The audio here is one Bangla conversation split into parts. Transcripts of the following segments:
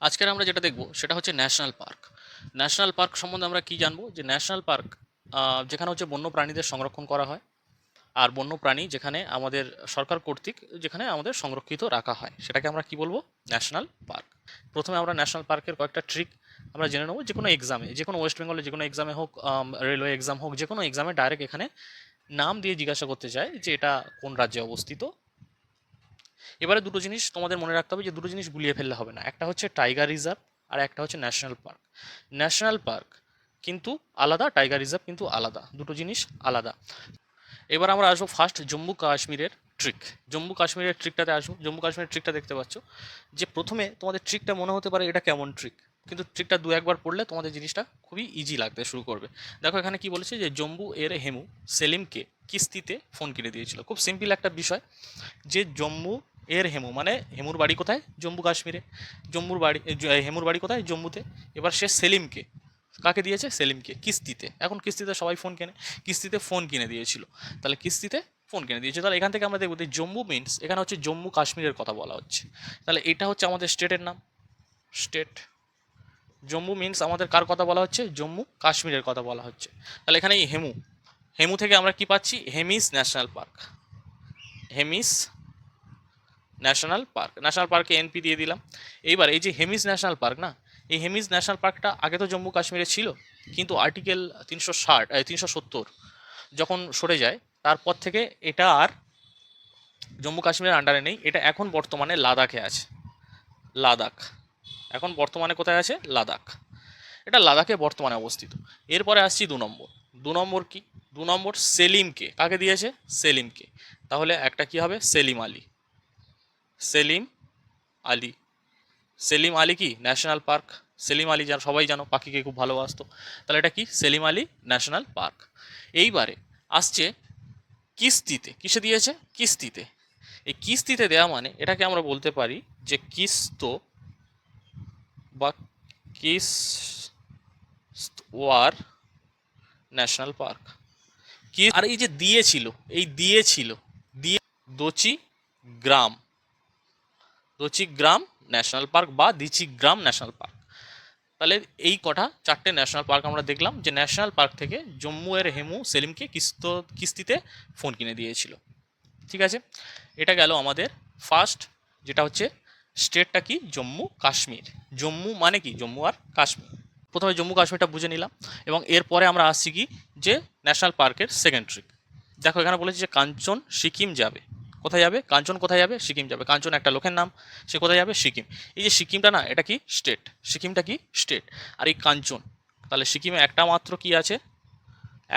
আজকের আমরা যেটা দেখব সেটা হচ্ছে ন্যাশনাল পার্ক। ন্যাশনাল পার্ক সম্বন্ধে আমরা কি জানবো, যে ন্যাশনাল পার্ক যেখানে হচ্ছে বন্য প্রাণীদের সংরক্ষণ করা হয়, আর বন্য প্রাণী যেখানে আমাদের সরকার কর্তৃক যেখানে আমাদের সংরক্ষিত রাখা হয়, সেটাকে আমরা কি বলবো, ন্যাশনাল পার্ক। প্রথমে আমরা ন্যাশনাল পার্কের কয়েকটা ট্রিক আমরা জেনে নেবো। যে কোনো এক্সামে, যে কোনো ওয়েস্ট বেঙ্গলে যে কোনো এক্সামে হোক, রেলওয়ে এক্সাম হোক, যে কোনো এক্সামে ডাইরেক্ট এখানে নাম দিয়ে জিজ্ঞাসা করতে চায় যে এটা কোন রাজ্যে অবস্থিত। এবারে দুটো জিনিস তোমাদের মনে রাখতে হবে, যে দুটো জিনিস গুলিয়ে ফেললে হবে না। একটা হচ্ছে টাইগার রিজার্ভ, আর একটা হচ্ছে ন্যাশনাল পার্ক। ন্যাশনাল পার্ক কিন্তু আলাদা, টাইগার রিজার্ভ কিন্তু আলাদা, দুটো জিনিস আলাদা। এবার আমরা আসবো ফার্স্ট জম্মু কাশ্মীরের ট্রিক। জম্মু কাশ্মীরের ট্রিকটাতে আসবো। জম্মু কাশ্মীরের ট্রিকটা দেখতে পাচ্ছ, যে প্রথমে তোমাদের ট্রিকটা মনে হতে পারে এটা কেমন ট্রিক, কিন্তু ট্রিকটা দু একবার পড়লে তোমাদের জিনিসটা খুবই ইজি লাগতে শুরু করবে। দেখো এখানে কি বলেছে, যে জম্মু এর হেমু সেলিমকে কিস্তিতে ফোন কিনে দিয়েছিল। খুব সিম্পল একটা বিষয়, যে জম্মু এর হেমু মানে হেমুর বাড়ি কোথায়, জম্মু কাশ্মীরে। হেমুর বাড়ি কোথায়, জম্মুতে। এবার সে সেলিমকে, কাকে দিয়েছে, সেলিমকে কিস্তিতে। এখন কিস্তিতে সবাই ফোন কেনে, কিস্তিতে ফোন কিনে দিয়েছিল। তাহলে কিস্তিতে ফোন কিনে দিয়েছে, তাহলে এখান থেকে আমরা দেখবো যে জম্মু মিন্স এখানে হচ্ছে জম্মু কাশ্মীরের কথা বলা হচ্ছে। তাহলে এটা হচ্ছে আমাদের স্টেটের নাম, স্টেট। জম্মু মিন্স আমাদের কার কথা বলা হচ্ছে, জম্মু কাশ্মীরের কথা বলা হচ্ছে। তাহলে এখানে এই হেমু, হেমু থেকে আমরা কি পাচ্ছি, Hemis national park. Hemis national park, national পার্কে এনপি দিয়ে দিলাম। এইবার এই যে হেমিস ন্যাশনাল পার্ক না, এই হেমিস ন্যাশনাল পার্কটা আগে তো জম্মু কাশ্মীরে ছিল, কিন্তু আর্টিকেল 370 যখন সরে যায়, তারপর থেকে এটা আর জম্মু কাশ্মীরের আন্ডারে নেই। এটা এখন বর্তমানে লাদাখে আছে। লাদাখ এখন বর্তমানে কোথায় আছে, লাদাখ। এটা লাদাখে বর্তমানে অবস্থিত। এরপরে আসছি 2 নম্বর। 2 নম্বর কি, 2 নম্বর সেলিমকে, কাকে দিয়েছে, সেলিমকে। তাহলে একটা কি হবে, সেলিম আলী। সেলিম আলী, সেলিম আলী কি ন্যাশনাল পার্ক। সেলিম আলী যার সবাই জানো, পাখিকে খুব ভালোবাসতো। তাহলে এটা কি, সেলিম আলী ন্যাশনাল পার্ক। এইবারে আসছে কিস্তিতে, কিসে দিয়েছে, কিস্তিতে। এই কিস্তিতে দেওয়া মানে এটাকে আমরা বলতে পারি যে কিস্ত বা কিস্তওয়ার ন্যাশনাল পার্ক। কি আর এই যে দিয়েছিল, এই দিয়েছিল, দিয়ে দোচি গ্রাম, দোচি গ্রাম ন্যাশনাল পার্ক বা দিচি গ্রাম ন্যাশনাল পার্ক। তাহলে এই কটা চারটে ন্যাশনাল পার্ক আমরা দেখলাম, যে ন্যাশনাল পার্ক থেকে জম্মু এর হেমু সেলিমকে কিস্তিতে ফোন কিনে দিয়েছিল। ঠিক আছে, এটা গেল আমাদের ফার্স্ট, যেটা হচ্ছে স্টেটটা কি, জম্মু কাশ্মীর। জম্মু মানে কি, জম্মু আর কাশ্মীর। প্রথমে জম্মু কাশ্মীরটা বুঝে নিলাম, এবং এরপরে আমরা আসছি কি, যে ন্যাশনাল পার্কের সেকেন্ড ট্রিক। দেখো এখানে বলেছে যে কাঞ্চন সিকিম যাবে। কোথায় যাবে, কাঞ্চন কোথায় যাবে, সিকিম যাবে। কাঞ্চন একটা লোকের নাম, সে কোথায় যাবে, সিকিম। এই যে সিকিমটা না, এটা কি স্টেট, সিকিমটা কি স্টেট। আর এই কাঞ্চন, তাহলে সিকিমে একটা মাত্র কি আছে,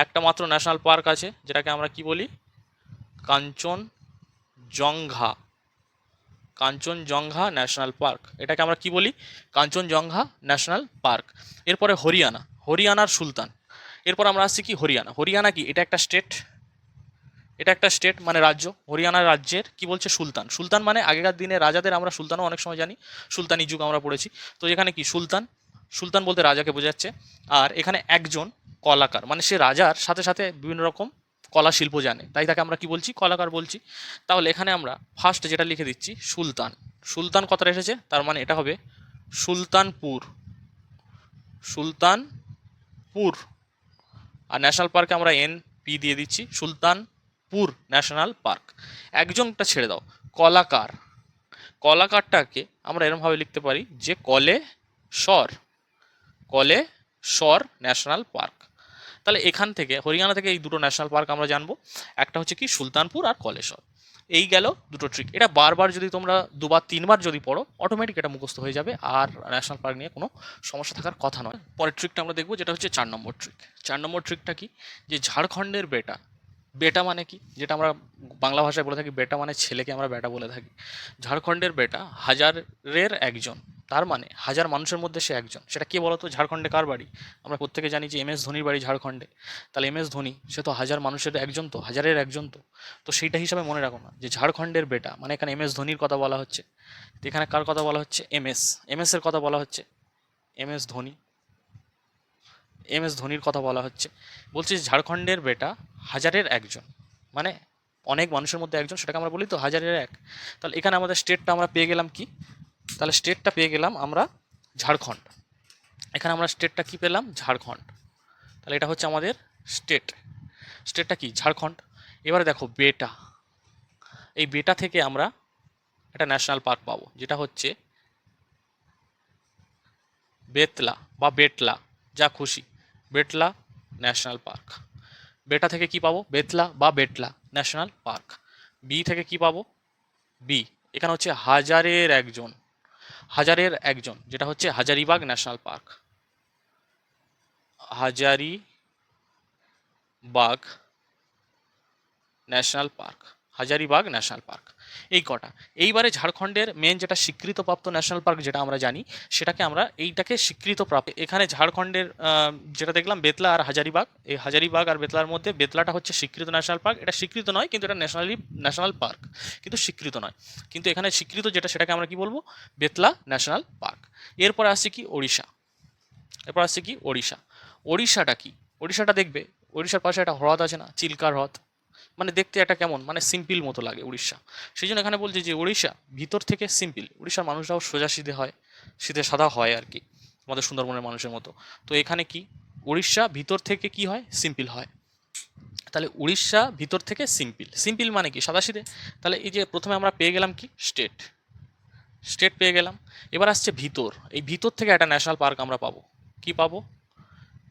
একটা মাত্র ন্যাশনাল পার্ক আছে, যেটাকে আমরা কি বলি, কাঞ্চনজঙ্ঘা। কাঞ্চনজঙ্ঘা ন্যাশনাল পার্ক, এটাকে আমরা কি বলি, কাঞ্চনজঙ্ঘা ন্যাশনাল পার্ক। এরপরে হরিয়ানা, হরিয়ানার সুলতান। এরপর আমরা আসছি কি, হরিয়ানা। হরিয়ানা কি, এটা একটা স্টেট, এটা একটা স্টেট মানে রাজ্য। হরিয়ানা রাজ্যের কি বলছে, সুলতান। সুলতান মানে আগেকার দিনে রাজাদের আমরা সুলতানও অনেক সময় জানি, সুলতানি যুগ আমরা পড়েছি। তো এখানে কি সুলতান, সুলতান বলতে রাজাকে বোঝাচ্ছে। আর এখানে একজন কলাকার, মানে সে রাজার সাথে সাথে বিভিন্ন রকম কলা শিল্প জানে, তাই তাকে আমরা কি বলছি, কলাকার বলছি। তাহলে এখানে আমরা ফার্স্ট যেটা লিখে দিচ্ছি, সুলতান। সুলতান কথাটা এসেছে, তার মানে এটা হবে সুলতানপুর, সুলতানপুর। আর ন্যাশনাল পার্কে আমরা NP দিয়ে দিচ্ছি, সুলতানপুর ন্যাশনাল পার্ক। একজনটা ছেড়ে দাও, কলাকার। কলাকারটাকে আমরা এরমভাবে লিখতে পারি যে কলে স্বর, কলে স্বর ন্যাশনাল পার্ক। তাহলে এখান থেকে হরিয়ানা থেকে এই দুটো ন্যাশনাল পার্ক আমরা জানবো, একটা হচ্ছে কি সুলতানপুর আর কলেশ্বর। এই গেল দুটো ট্রিক। এটা বারবার যদি তোমরা দুবার তিনবার যদি পড়ো, অটোমেটিক এটা মুখস্থ হয়ে যাবে, আর ন্যাশনাল পার্ক নিয়ে কোনো সমস্যা থাকার কথা নয়। পরের ট্রিকটা আমরা দেখবো, যেটা হচ্ছে 4 নম্বর ট্রিক। 4 নম্বর ট্রিকটা কি, যে ঝাড়খণ্ডের বেটা। বেটা মানে কি, যেটা আমরা বাংলা ভাষায় বলে থাকি, বেটা মানে ছেলেকে আমরা বেটা বলে থাকি। ঝাড়খণ্ডের বেটা হাজারের একজন, তার মানে হাজার মানুষের মধ্যে সে একজন। সেটা কে বলতো, ঝাড়খণ্ডে কার বাড়ি, আমরা প্রত্যেকে জানি যে MS ধোনির বাড়ি ঝাড়খণ্ডে। তাহলে MS ধোনি সে তো হাজার মানুষের একজন, তো হাজারের একজন, তো তো সেইটা হিসাবে মনে রাখো না, যে ঝাড়খণ্ডের বেটা মানে এখানে MS ধোনির কথা বলা হচ্ছে। তো এখানে কার কথা বলা হচ্ছে, MS এর কথা বলা হচ্ছে, MS ধোনি, MS ধোনির কথা বলা হচ্ছে। বলছি ঝাড়খণ্ডের বেটা হাজারের একজন, মানে অনেক মানুষের মধ্যে একজন, সেটাকে আমরা বলি তো হাজারের এক। তাহলে এখানে আমাদের স্টেটটা আমরা পেয়ে গেলাম কি, তাহলে স্টেটটা পেয়ে গেলাম আমরা ঝাড়খণ্ড। এখানে আমরা স্টেটটা কি পেলাম? ঝাড়খণ্ড। তাহলে এটা হচ্ছে আমাদের স্টেটটা কি? ঝাড়খণ্ড। এবারে দেখো বেটা, এই বেটা থেকে আমরা একটা ন্যাশনাল পার্ক পাবো, যেটা হচ্ছে বেতলা বা বেটলা, যা খুশি, বেটলা ন্যাশনাল পার্ক। বেটা থেকে কি পাবো? বেতলা বা বেটলা ন্যাশনাল পার্ক। বি থেকে কি পাবো? বি, এখানে হচ্ছে হাজারের একজন, যেটা হচ্ছে Hazaribagh national park. Hazaribagh national park, Hazaribagh national park. এই কটা। এইবারে ঝাড়খণ্ডের মেন যেটা স্বীকৃতপ্রাপ্ত ন্যাশনাল পার্ক যেটা আমরা জানি, সেটাকে আমরা এইটাকে স্বীকৃতপ্রাপ্ত, এখানে ঝাড়খণ্ডের যেটা দেখলাম বেতলা আর হাজারিবাগ, এই হাজারিবাগ আর বেতলার মধ্যে বেতলাটা হচ্ছে স্বীকৃত ন্যাশনাল পার্ক। এটা স্বীকৃত নয়, কিন্তু এটা ন্যাশনাল পার্ক, কিন্তু স্বীকৃত নয়। কিন্তু এখানে স্বীকৃত যেটা, সেটাকে আমরা কি বলবো? Betla national park. এরপরে আসছে কি? ওড়িশা। ওড়িশাটা কি? ওড়িশাটা দেখবে, ওড়িশার পাশে একটা হ্রদ আছে না, চিল্কা হ্রদ, মানে দেখতে একটা কেমন, মানে সিম্পল মতো লাগে উড়িষ্যা। সেই জন্য এখানে বলছে যে উড়িষ্যা ভিতর থেকে সিম্পল। উড়িষ্যার মানুষরাও সোজা সিধে সাদা হয় আর কি, আমাদের সুন্দরবনের মানুষের মতো। তো এখানে কি? উড়িষ্যা ভিতর থেকে কি হয়? সিম্পল হয়। তাহলে উড়িষ্যা ভিতর থেকে সিম্পল মানে কি? সাদা সিধে। তাহলে এই যে প্রথমে আমরা পেয়ে গেলাম কি? স্টেট পেয়ে গেলাম। এবার আসছে ভিতর। এই ভিতর থেকে একটা ন্যাশনাল পার্ক আমরা পাবো। কি পাবো?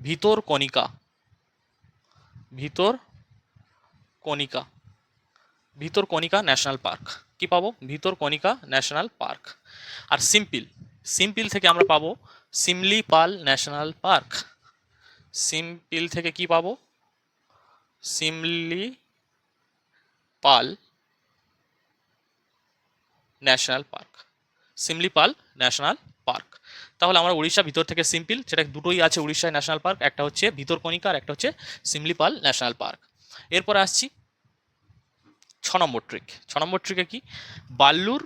Bhitarkanika Bhitarkanika Bhitarkanika national park. কি পাবো? Bhitarkanika national park. আর সিম্পল থেকে আমরা পাবো সিমলিপাল ন্যাশনাল পার্ক। সিম্পল থেকে কি পাবো? Similipal national park. Similipal national park. তাহলে আমরা উড়িষ্যা ভিতর থেকে সিম্পল, সেটা দুটোই আছে উড়িষ্যায় ন্যাশনাল পার্ক, একটা হচ্ছে ভিতরকনিকা আর একটা হচ্ছে সিমলিপাল ন্যাশনাল পার্ক। এরপর আসছি 6 নম্বর ট্রিকে কি? বাল্লুর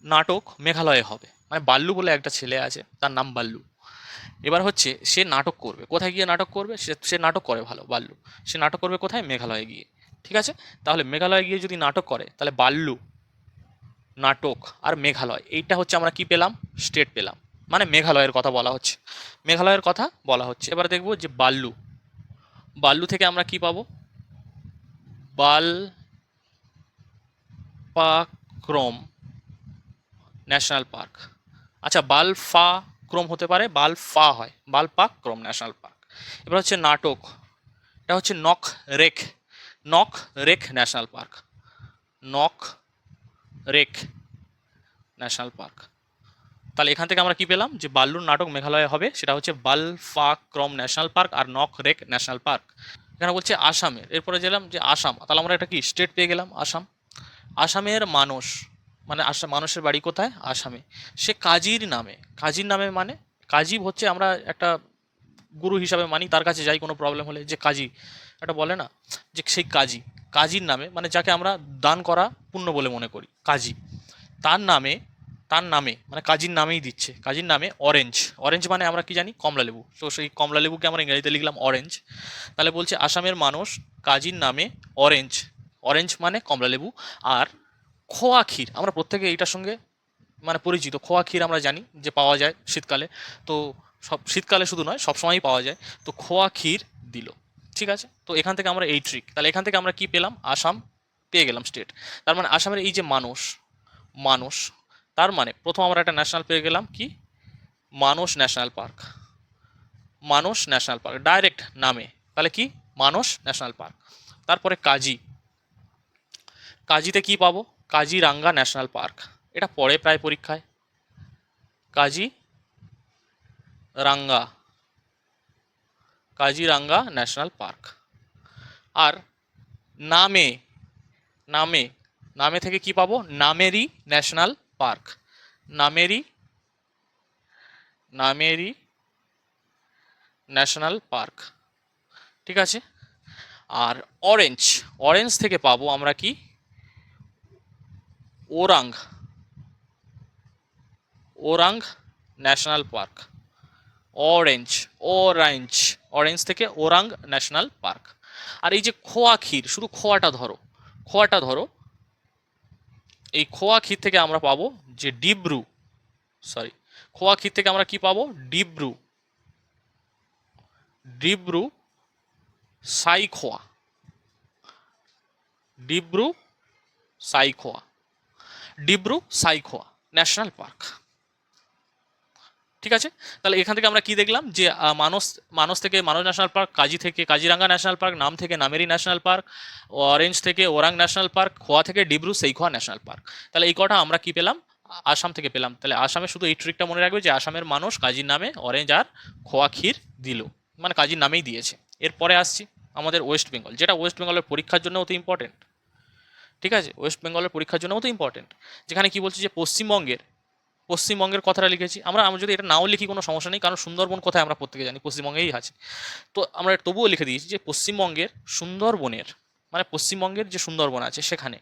নাটক মেঘালয়ে হবে। মানে বাল্লু বলে একটা ছেলে আছে, তার নাম বাল্লু। এবার হচ্ছে সে নাটক করবে। কোথায় গিয়ে নাটক করবে? সে নাটক করে ভালো, বাল্লু। সে নাটক করবে কোথায়? মেঘালয়ে গিয়ে। ঠিক আছে, তাহলে মেঘালয়ে গিয়ে যদি নাটক করে, তাহলে বাল্লু, নাটক আর মেঘালয়, এইটা হচ্ছে আমরা কি পেলাম? স্টেট পেলাম। মানে মেঘালয়ের কথা বলা হচ্ছে। এবার দেখবো যে বাল্লু থেকে আমরা কি পাবো? বালপাক্রম ন্যাশনাল পার্ক। আচ্ছা, বালফা ক্রম হতে পারে, বালফা হয়, বালপাক্রম ন্যাশনাল পার্ক। এবার হচ্ছে নাটক, এটা হচ্ছে knock rake national park. Knock rake national park. তাহলে এখান থেকে আমরা কি পেলাম? যে বাল্লুর নাটক মেঘালয়ে হবে, সেটা হচ্ছে বালফাক্রম ন্যাশনাল পার্ক আর নক রেক ন্যাশনাল পার্ক। এখানে বলছে আসামের। এরপরে গেলাম যে আসাম, তাহলে আমরা একটা কি স্টেট পেয়ে গেলাম? আসামের মানুষ, মানে মানুষের বাড়ি কোথায়? আসামে। সে কাজীর নামে মানে কাজী হচ্ছে আমরা একটা গুরু হিসাবে মানি, তার কাছে যাই কোনো প্রবলেম হলে, যে কাজী একটা বলে না, যে সেই কাজীর নামে, মানে যাকে আমরা দান করা পুণ্য বলে মনে করি, কাজী। তার নামে মানে কাজীর নামেই দিচ্ছে, কাজীর নামে অরেঞ্জ মানে আমরা কি জানি? কমলা লেবু। তো সেই কমলা লেবুকে আমরা ইংরেজিতে লিখলাম অরেঞ্জ। তাহলে বলছে আসামের মানুষ কাজীর নামে অরেঞ্জ মানে কমলা লেবু। আর খোয়া ক্ষীর, আমরা প্রত্যেকে এইটার সঙ্গে মানে পরিচিত। খোয়া ক্ষীর আমরা জানি যে পাওয়া যায় শীতকালে, তো সব শীতকালে শুধু নয়, সব সময়ই পাওয়া যায়। তো খোয়া ক্ষীর দিল। ঠিক আছে, তো এখান থেকে আমরা এই ট্রিক, তাহলে এখান থেকে আমরা কি পেলাম? আসাম পেয়ে গেলাম স্টেট। তার মানে আসামের এই যে মানুষ, তার মানে প্রথম আমরা একটা ন্যাশনাল পেয়ে গেলাম কি? মানস ন্যাশনাল পার্ক ডাইরেক্ট নামে। তাহলে কি? মানস ন্যাশনাল পার্ক। তারপরে কাজীতে কি পাবো? Kaziranga national park. এটা পড়ে প্রায় পরীক্ষায়, কাজিরাঙ্গা কাজিরাঙ্গা ন্যাশনাল পার্ক। আর নামে নামে নামে থেকে কি পাবো? Nameri national park. Nameri Nameri national park. ঠিক আছে। আর অরেঞ্জ থেকে পাবো আমরা কি? Orang national park. অরেঞ্জ থেকে ওরাং ন্যাশনাল পার্ক। আর এই যে খোয়া ক্ষীর, শুধু খোয়াটা ধরো, এই খোয়া ক্ষীর থেকে আমরা পাবো যে খোয়া ক্ষীর থেকে আমরা কি পাবো? Dibru, Dibru Saikhowa, Dibru Saikhowa, Dibru Saikhowa national park. ঠিক আছে, তাহলে এখান থেকে আমরা কি দেখলাম যে মানস, মানস থেকে মানস ন্যাশনাল পার্ক, কাজী থেকে কাজিরাঙ্গা ন্যাশনাল পার্ক, নাম থেকে নামেরি ন্যাশনাল পার্ক, অরেঞ্জ থেকে ওরাং ন্যাশনাল পার্ক, খোয়া থেকে ডিব্রু সেইখোয়া ন্যাশনাল পার্ক। তাহলে এই কটা আমরা কি পেলাম? আসাম থেকে পেলাম। তাহলে আসামে শুধু এই ট্রিকটা মনে রাখবে যে আসামের মানুষ কাজীর নামে অরেঞ্জ আর খোয়া ক্ষীর দিল, মানে কাজীর নামেই দিয়েছে। এরপরে আসছি আমাদের ওয়েস্ট বেঙ্গল, যেটা ওয়েস্ট বেঙ্গলের পরীক্ষার জন্য অতি ইম্পর্টেন্ট। ঠিক আছে, ওয়েস্ট বেঙ্গলের পরীক্ষার জন্য অতি ইম্পর্টেন্ট, যেখানে কি বলছি যে পশ্চিমবঙ্গের, পশ্চিমবঙ্গের কথাটা লিখেছি আমরা। আমরা যদি এটা নাও লিখি কোনো সমস্যা নেই, কারণ সুন্দরবন কোথায় আমরা প্রত্যেকে জানি, পশ্চিমবঙ্গেই আছে। তো আমরা তবুও লিখে দিয়েছি যে পশ্চিমবঙ্গের সুন্দরবনের, মানে পশ্চিমবঙ্গের যে সুন্দরবন আছে সেখানে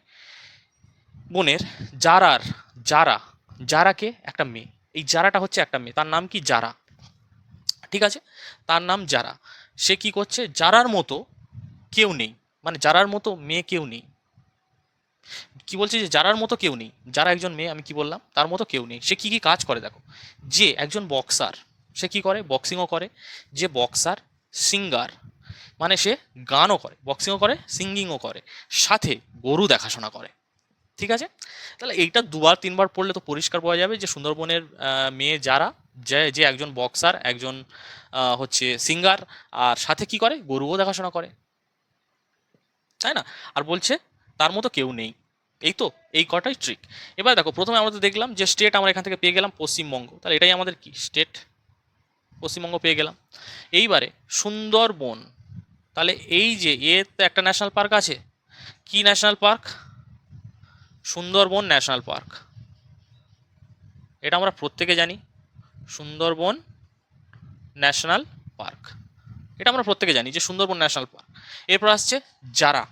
বনের জারার, জারা, জারাকে একটা মেয়ে, এই জারাটা হচ্ছে একটা মেয়ে, তার নাম কি? জারা। ঠিক আছে, তার নাম জারা। সে কি করছে? জারার মতো কেউ নেই, মানে জারার মতো মেয়ে কেউ নেই। কি বলছে? যে যারার মতো কেউ নেই, যারা একজন মেয়ে, আমি কি বললাম? তার মতো কেউ নেই। সে কি কি কাজ করে দেখো, যে একজন বক্সার, সে কি করে? বক্সিংও করে। যে বক্সার, সিঙ্গার, মানে সে গানও করে, বক্সিংও করে, সিঙ্গিংও করে, সাথে গরু দেখাশোনা করে। ঠিক আছে, তাহলে এইটা দুবার তিনবার পড়লে তো পরিষ্কার পাওয়া যাবে যে সুন্দরবনের মেয়ে যারা, যে যে একজন বক্সার, একজন হচ্ছে সিঙ্গার, আর সাথে কি করে? গরুও দেখাশোনা করে, তাই না? আর বলছে তার মতো কেউ নেই। এই তো, এই কটাই ট্রিক। এবার দেখো, প্রথমে আমরা তো দেখলাম যে স্টেট আমরা এখান থেকে পেয়ে গেলাম পশ্চিমবঙ্গ, তাহলে এটাই আমাদের কি? স্টেট, পশ্চিমবঙ্গ পেয়ে গেলাম। এইবারে সুন্দরবন, তাহলে এই যে তো একটা ন্যাশনাল পার্ক আছে, কি national park? Sundarban national park. এটা আমরা প্রত্যেকে জানি, সুন্দরবন ন্যাশনাল পার্ক। এটা আমরা প্রত্যেকে জানি যে সুন্দরবন ন্যাশনাল পার্ক। এরপর আসছে জারা।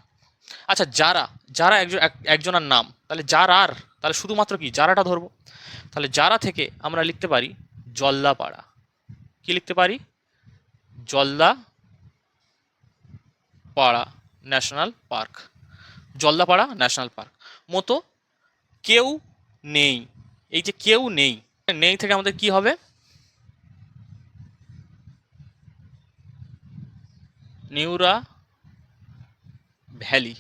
আচ্ছা, যারা, যারা একজন একজনের নাম, তাহলে যারার, তাহলে শুধুমাত্র কি যারাটা ধরবো। তাহলে যারা থেকে আমরা লিখতে পারি জল্দাপাড়া। কি লিখতে পারি? Jaldapara national park, Jaldapara national park. মতো কেউ নেই, এই যে কেউ নেই, নেই থেকে আমাদের কি হবে? নিউরা ভ্যালি,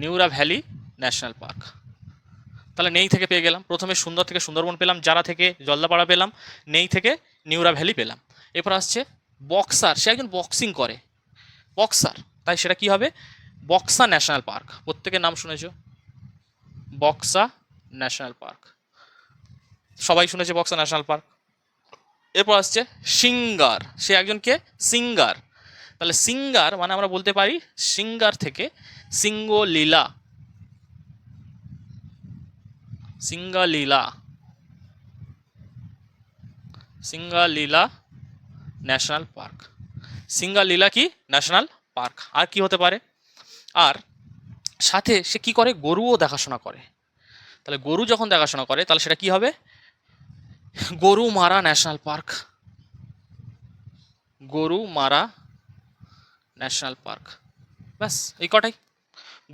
নিউরা ভ্যালি ন্যাশনাল পার্ক। তাহলে নেই থেকে পেয়ে গেলাম, প্রথমে সুন্দর থেকে সুন্দরবন পেলাম, জারা থেকে জলদাপাড়া পেলাম, নেই থেকে নিউরা ভ্যালি পেলাম। এরপর আসছে বক্সার, সে একজন বক্সিং করে, বক্সার, তাই সেটা কি হবে? Buxa national park. প্রত্যেকের নাম শুনেছো, বক্সা ন্যাশনাল পার্ক, সবাই শুনেছে বক্সা ন্যাশনাল পার্ক। এরপর আসছে সিঙ্গার, সে একজনকে সিঙ্গার, তাহলে সিঙ্গার মানে আমরা বলতে পারি সিঙ্গার থেকে সিঙ্গলীলা, সিঙ্গলীলা, সিঙ্গলীলা ন্যাশনাল পার্ক। সিঙ্গলীলা কি? National park. আর কি হতে পারে? আর সাথে সে কি করে? গরুও দেখাশোনা করে। তাহলে গরু যখন দেখাশোনা করে তাহলে সেটা কি হবে? Gorumara national park, Gorumara national park. ব্যাস, এই কটাই,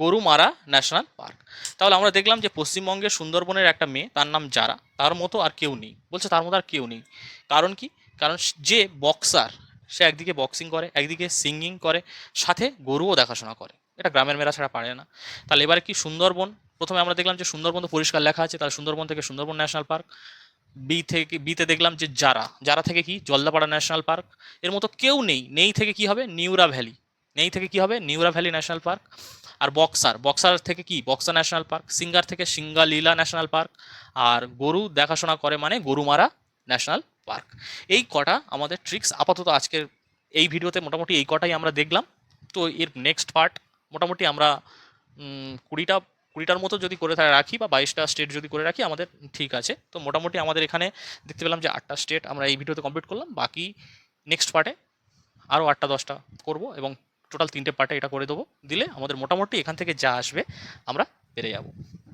গরুমারা ন্যাশনাল পার্ক। তাহলে আমরা দেখলাম যে পশ্চিমবঙ্গের সুন্দরবনের একটা মেয়ে, তার নাম যারা, তার মতো আর কেউ নেই। বলছে তার মতো আর কেউ নেই, কারণ কি? কারণ যে বক্সার, সে একদিকে বক্সিং করে, একদিকে সিঙ্গিং করে, সাথে গরুও দেখাশোনা করে। এটা গ্রামের মেয়েরা ছাড়া পারে না। তাহলে এবারে কি সুন্দরবন, প্রথমে আমরা দেখলাম যে সুন্দরবন তো পরিষ্কার লেখা আছে, তাহলে সুন্দরবন থেকে সুন্দরবন ন্যাশনাল পার্ক। বিতে দেখলাম যে যারা, যারা থেকে কি? Jaldapara national park. এর মতো কেউ নেই, নেই থেকে কি হবে? নিউরা ভ্যালি, নেই থেকে কি হবে? নিউরা ভ্যালি ন্যাশনাল পার্ক। আর বক্সার, বক্সার থেকে কি? Buxa national park. সিঙ্গার থেকে সিঙ্গালীলা ন্যাশনাল পার্ক। আর গরু দেখাশোনা করে মানে গরুমারা ন্যাশনাল পার্ক। এই কটা আমাদের ট্রিক্স আপাতত আজকের এই ভিডিওতে মোটামুটি এই কটাই আমরা দেখলাম। তো এর নেক্সট পার্ট মোটামুটি আমরা 20টা, 20টার মতো যদি করে রাখি, বা 22টা স্টেট যদি করে রাখি আমাদের ঠিক আছে। তো মোটামুটি আমাদের এখানে দেখতে পেলাম যে 8টা স্টেট আমরা এই ভিডিওতে কমপ্লিট করলাম। বাকি নেক্সট পার্টে আরও 8টা 10টা করবো, এবং টোটাল 3টে পার্টে এটা করে দেবো। দিলে আমাদের মোটামুটি এখান থেকে যা আসবে আমরা পেরে যাব।